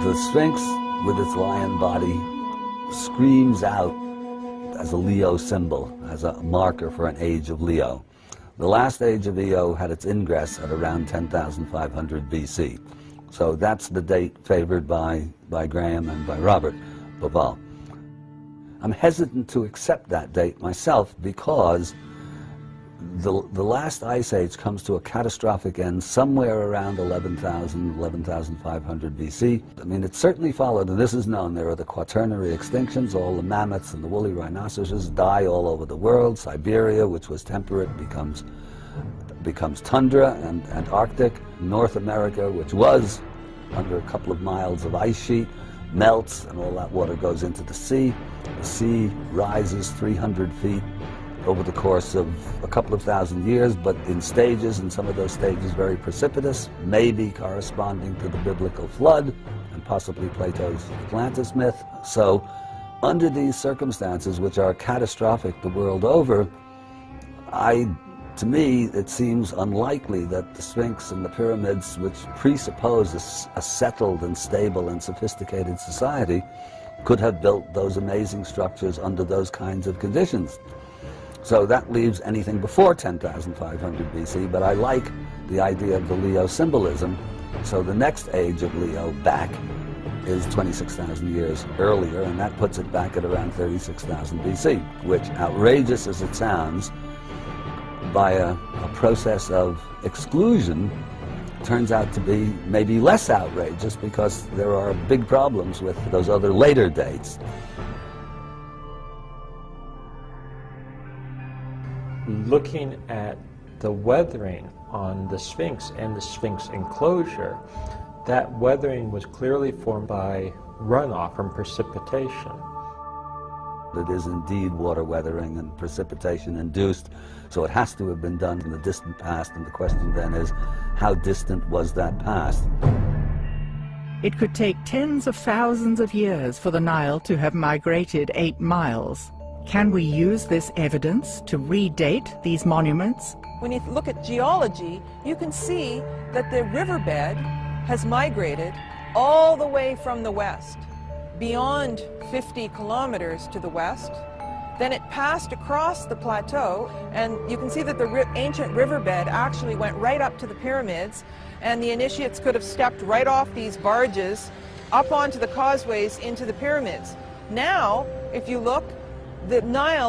The Sphinx, with its lion body, screams out as a Leo symbol, as a marker for an age of Leo. The last age of Leo had its ingress at around 10,500 BC. So that's the date favored by Graham and by Robert Bauval. I'm hesitant to accept that date myself because the last ice age comes to a catastrophic end somewhere around 11,000, 11,500 BC. I mean, it certainly followed, and this is known, there are the quaternary extinctions. All the mammoths and the woolly rhinoceroses die all over the world. Siberia, which was temperate, becomes tundra and Arctic. North America, which was under a couple of miles of ice sheet, melts, and all that water goes into the sea. The sea rises 300 feet over the course of a couple of thousand years, but in stages, and some of those stages very precipitous, maybe corresponding to the biblical flood and possibly Plato's Atlantis myth. So under these circumstances, which are catastrophic the world over, to me, it seems unlikely that the Sphinx and the pyramids, which presuppose a settled and stable and sophisticated society, could have built those amazing structures under those kinds of conditions. So that leaves anything before 10,500 BC, but I like the idea of the Leo symbolism. So the next age of Leo back is 26,000 years earlier, and that puts it back at around 36,000 BC, which, outrageous as it sounds, by a process of exclusion, turns out to be maybe less outrageous because there are big problems with those other later dates. Looking at the weathering on the Sphinx and the Sphinx enclosure, that weathering was clearly formed by runoff from precipitation. It is indeed water weathering and precipitation induced, so it has to have been done in the distant past, and the question then is, how distant was that past? It could take tens of thousands of years for the Nile to have migrated 8 miles. Can we use this evidence to redate these monuments? When you look at geology, you can see that the riverbed has migrated all the way from the west, beyond 50 kilometers to the west. Then it passed across the plateau, and you can see that the ancient riverbed actually went right up to the pyramids, and the initiates could have stepped right off these barges up onto the causeways into the pyramids. Now, if you look, the Nile